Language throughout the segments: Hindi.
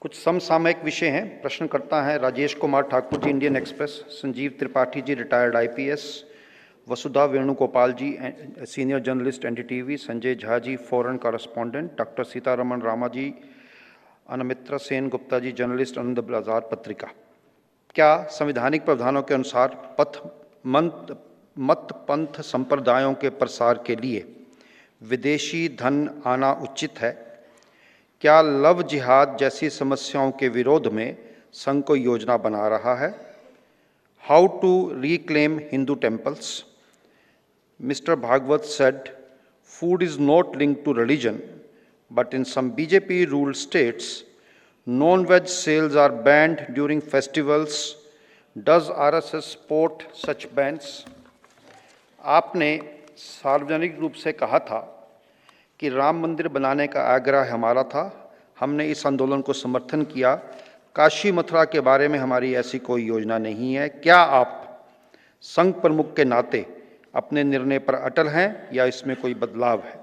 कुछ समसामयिक विषय हैं। प्रश्नकर्ता हैं Rajesh Kumar Thakur ji, Indian Express; Sanjeev Tripathi ji, retired IPS; Vasudha Venugopal ji, senior journalist NDTV; Sanjay Jha ji, foreign correspondent; doctor Sitaraman Rama ji; Anamitra Sen Gupta ji, journalist, Anand Bazar Patrika. क्या संवैधानिक प्रावधानों के अनुसार मत पंथ संप्रदायों के प्रसार के लिए विदेशी धन आना उचित है? क्या लव जिहाद जैसी समस्याओं के विरोध में संघ कोई योजना बना रहा है? How to reclaim Hindu temples? Mister Bhagwat said, food is not linked to religion, but in some BJP ruled states, non-veg sales are banned during festivals. Does RSS support such bans? आपने सार्वजनिक रूप से कहा था कि राम मंदिर बनाने का आग्रह हमारा था, हमने इस आंदोलन को समर्थन किया। काशी मथुरा के बारे में हमारी ऐसी कोई योजना नहीं है। क्या आप संघ प्रमुख के नाते अपने निर्णय पर अटल हैं या इसमें कोई बदलाव है?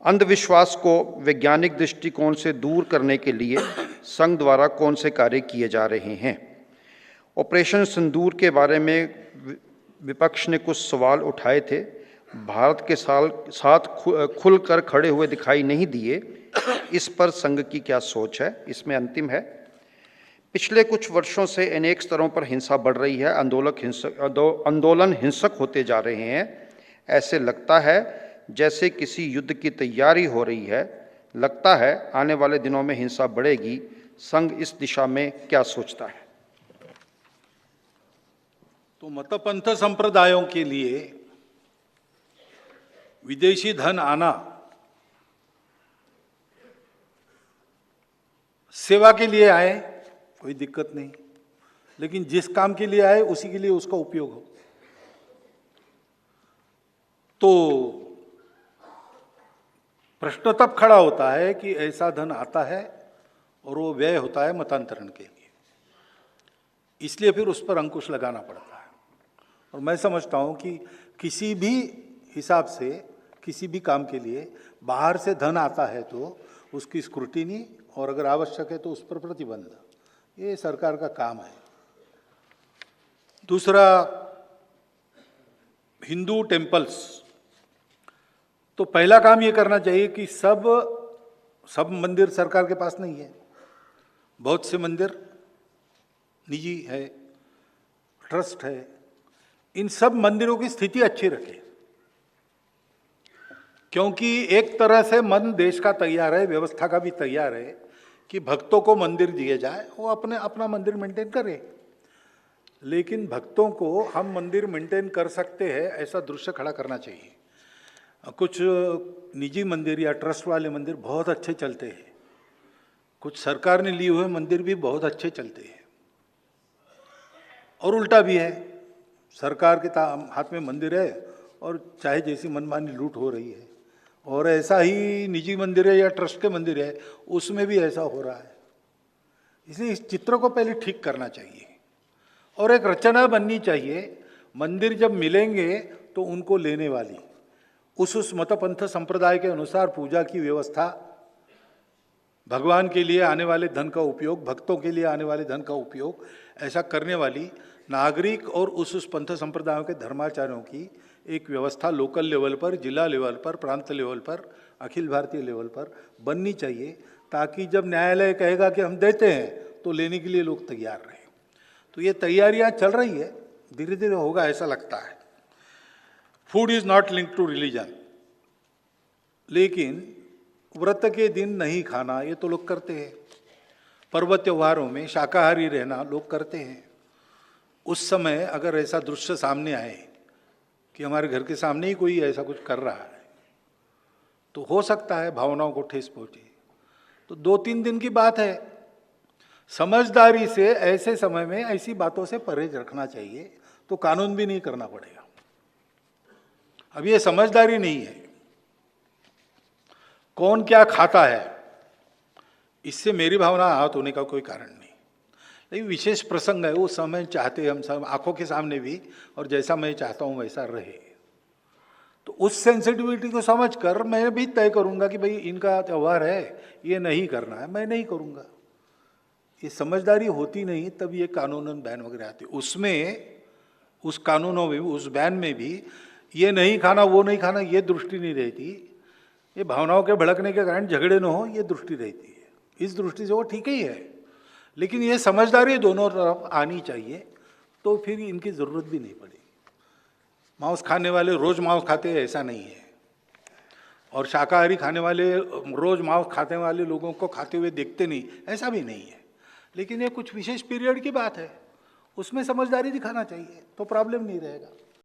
अंधविश्वास को वैज्ञानिक दृष्टिकोण से दूर करने के लिए संघ द्वारा कौन से कार्य किए जा रहे हैं? ऑपरेशन सिंदूर के बारे में विपक्ष ने कुछ सवाल उठाए थे, भारत के साथ खुलकर खड़े हुए दिखाई नहीं दिए। इस पर संघ की क्या सोच है? इसमें अंतिम है, पिछले कुछ वर्षों से अनेक स्तरों पर हिंसा बढ़ रही है, आंदोलन हिंसक होते जा रहे हैं। ऐसे लगता है जैसे किसी युद्ध की तैयारी हो रही है। लगता है आने वाले दिनों में हिंसा बढ़ेगी। संघ इस दिशा में क्या सोचता है? तो मतपंथ संप्रदायों के लिए विदेशी धन आना सेवा के लिए आए, कोई दिक्कत नहीं, लेकिन जिस काम के लिए आए उसी के लिए उसका उपयोग हो। तो प्रश्न तब खड़ा होता है कि ऐसा धन आता है और वो व्यय होता है मतांतरण के लिए, इसलिए फिर उस पर अंकुश लगाना पड़ता है। और मैं समझता हूं कि किसी भी हिसाब से किसी भी काम के लिए बाहर से धन आता है तो उसकी स्क्रूटिनी और अगर आवश्यक है तो उस पर प्रतिबंध, ये सरकार का काम है। दूसरा, हिंदू टेम्पल्स, तो पहला काम ये करना चाहिए कि सब मंदिर सरकार के पास नहीं है, बहुत से मंदिर निजी है, ट्रस्ट है। इन सब मंदिरों की स्थिति अच्छी रखें, क्योंकि एक तरह से मन देश का तैयार है, व्यवस्था का भी तैयार है कि भक्तों को मंदिर दिए जाए, वो अपना मंदिर मेंटेन करें। लेकिन भक्तों को हम मंदिर मेंटेन कर सकते हैं ऐसा दृश्य खड़ा करना चाहिए। कुछ निजी मंदिर या ट्रस्ट वाले मंदिर बहुत अच्छे चलते हैं, कुछ सरकार ने लिए हुए मंदिर भी बहुत अच्छे चलते हैं, और उल्टा भी है, सरकार के हाथ में मंदिर है और चाहे जैसी मनमानी लूट हो रही है। और ऐसा ही निजी मंदिर है या ट्रस्ट के मंदिर है, उसमें भी ऐसा हो रहा है। इसलिए इस चित्र को पहले ठीक करना चाहिए और एक रचना बननी चाहिए। मंदिर जब मिलेंगे तो उनको लेने वाली उस मतपंथ संप्रदाय के अनुसार पूजा की व्यवस्था, भगवान के लिए आने वाले धन का उपयोग, भक्तों के लिए आने वाले धन का उपयोग, ऐसा करने वाली नागरिक और उस पंथ संप्रदायों के धर्माचार्यों की एक व्यवस्था लोकल लेवल पर, जिला लेवल पर, प्रांत लेवल पर, अखिल भारतीय लेवल पर बननी चाहिए, ताकि जब न्यायालय कहेगा कि हम देते हैं तो लेने के लिए लोग तैयार रहें। तो ये तैयारियां चल रही है, धीरे धीरे होगा ऐसा लगता है। Food is not linked to religion, लेकिन व्रत के दिन नहीं खाना ये तो लोग करते हैं, पर्व त्योहारों में शाकाहारी रहना लोग करते हैं। उस समय अगर ऐसा दृश्य सामने आए कि हमारे घर के सामने ही कोई ऐसा कुछ कर रहा है, तो हो सकता है भावनाओं को ठेस पहुंचे। तो 2-3 दिन की बात है, समझदारी से ऐसे समय में ऐसी बातों से परहेज रखना चाहिए, तो कानून भी नहीं करना पड़ेगा। अब ये समझदारी नहीं है, कौन क्या खाता है इससे मेरी भावना आहत होने का कोई कारण नहीं। लेकिन विशेष प्रसंग है, वो समय चाहते हम सब आंखों के सामने भी, और जैसा मैं चाहता हूं वैसा रहे। तो उस सेंसिटिविटी को समझकर मैं भी तय करूंगा कि भाई इनका त्यौहार है, ये नहीं करना है, मैं नहीं करूंगा। ये समझदारी होती नहीं तब ये कानूनन बैन वगैरह आते। उसमें उस कानूनों में भी, उस बैन में भी ये नहीं खाना वो नहीं खाना ये दृष्टि नहीं रहती, ये भावनाओं के भड़कने के कारण झगड़े न हो ये दृष्टि रहती है। इस दृष्टि से वो ठीक ही है, लेकिन ये समझदारी दोनों तरफ आनी चाहिए, तो फिर इनकी ज़रूरत भी नहीं पड़ेगी। मांस खाने वाले रोज़ मांस खाते हैं ऐसा नहीं है, और शाकाहारी खाने वाले रोज़ मांस खाने वाले लोगों को खाते हुए देखते नहीं ऐसा भी नहीं है। लेकिन ये कुछ विशेष पीरियड की बात है, उसमें समझदारी दिखाना चाहिए तो प्रॉब्लम नहीं रहेगा।